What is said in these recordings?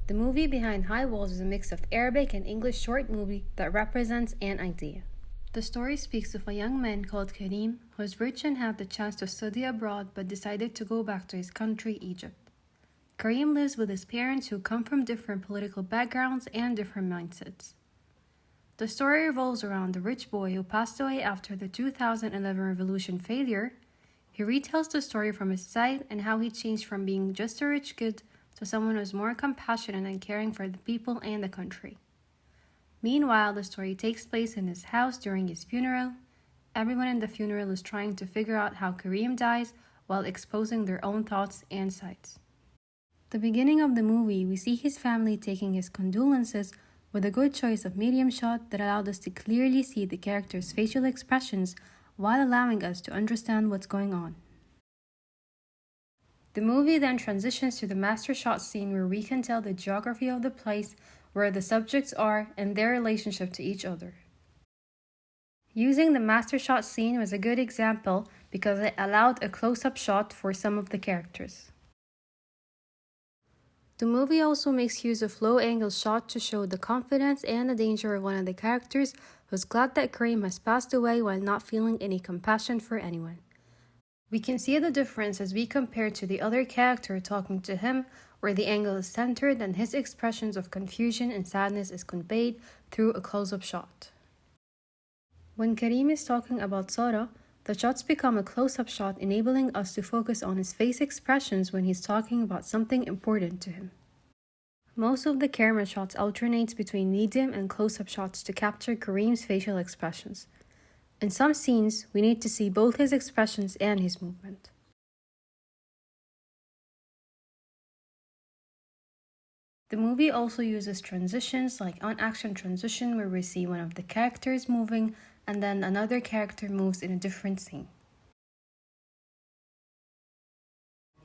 The movie Behind High Walls is a mix of Arabic and English short movie that represents an idea. The story speaks of a young man called Karim who is rich and had the chance to study abroad but decided to go back to his country, Egypt. Karim lives with his parents who come from different political backgrounds and different mindsets. The story revolves around the rich boy who passed away after the 2011 revolution failure. He retells the story from his side and how he changed from being just a rich kid to someone who is more compassionate and caring for the people and the country. Meanwhile, the story takes place in his house during his funeral. Everyone in the funeral is trying to figure out how Karim dies while exposing their own thoughts and sides. The beginning of the movie, we see his family taking his condolences with a good choice of medium shot that allowed us to clearly see the character's facial expressions while allowing us to understand what's going on. The movie then transitions to the master shot scene where we can tell the geography of the place, where the subjects are, and their relationship to each other. Using the master shot scene was a good example because it allowed a close-up shot for some of the characters. The movie also makes use of low-angle shot to show the confidence and the danger of one of the characters who's glad that Karim has passed away while not feeling any compassion for anyone. We can see the difference as we compare to the other character talking to him, where the angle is centered and his expressions of confusion and sadness is conveyed through a close-up shot. When Karim is talking about Sarah, the shots become a close-up shot, enabling us to focus on his face expressions when he's talking about something important to him. Most of the camera shots alternates between medium and close-up shots to capture Karim's facial expressions. In some scenes, we need to see both his expressions and his movement. The movie also uses transitions like on-action transition where we see one of the characters moving and then another character moves in a different scene.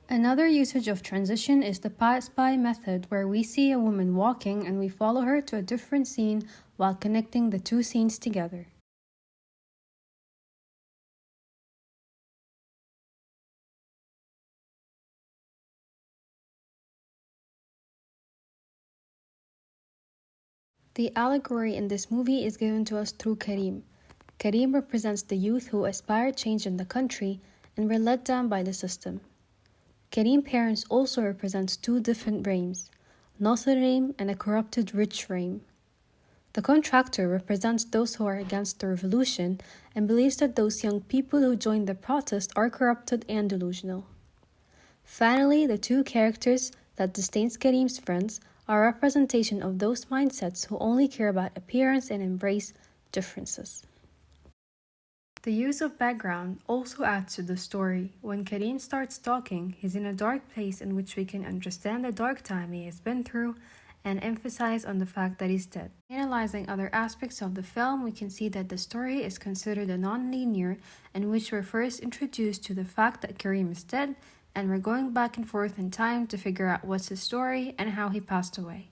Another usage of transition is the pass-by method where we see a woman walking and we follow her to a different scene while connecting the two scenes together. The allegory in this movie is given to us through Karim. Karim represents the youth who aspire change in the country and were let down by the system. Karim's parents also represents two different Reims, Nasser Reim and a corrupted rich Reim. The contractor represents those who are against the revolution and believes that those young people who joined the protest are corrupted and delusional. Finally, the two characters that disdains Karim's friends are a representation of those mindsets who only care about appearance and embrace differences. The use of background also adds to the story. When Karim starts talking, he's in a dark place in which we can understand the dark time he has been through and emphasize on the fact that he's dead. Analyzing other aspects of the film, we can see that the story is considered a non-linear in which we're first introduced to the fact that Karim is dead and we're going back and forth in time to figure out what's his story and how he passed away.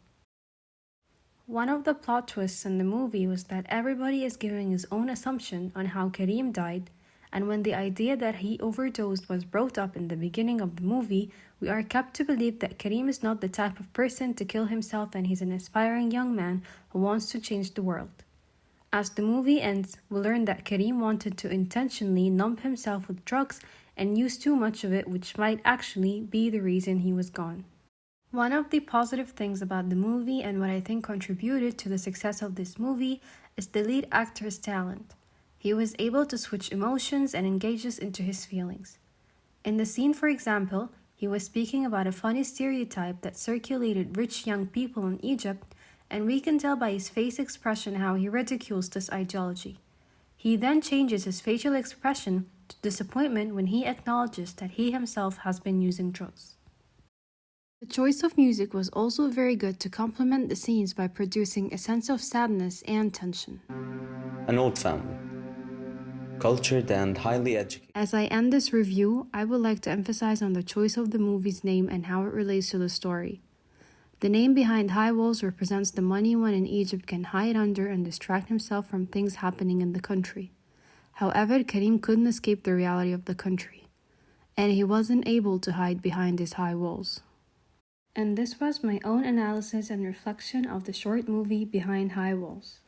One of the plot twists in the movie was that everybody is giving his own assumption on how Karim died, and when the idea that he overdosed was brought up in the beginning of the movie, we are kept to believe that Karim is not the type of person to kill himself and he's an aspiring young man who wants to change the world. As the movie ends, we learn that Karim wanted to intentionally numb himself with drugs and use too much of it, which might actually be the reason he was gone. One of the positive things about the movie and what I think contributed to the success of this movie is the lead actor's talent. He was able to switch emotions and engage us into his feelings. In the scene, for example, he was speaking about a funny stereotype that circulated rich young people in Egypt, and we can tell by his face expression how he ridicules this ideology. He then changes his facial expression to disappointment when he acknowledges that he himself has been using drugs. The choice of music was also very good to complement the scenes by producing a sense of sadness and tension. An old family, cultured and highly educated. As I end this review, I would like to emphasize on the choice of the movie's name and how it relates to the story. The name Behind High Walls represents the money one in Egypt can hide under and distract himself from things happening in the country. However, Karim couldn't escape the reality of the country, and he wasn't able to hide behind his high walls. And this was my own analysis and reflection of the short movie Behind High Walls.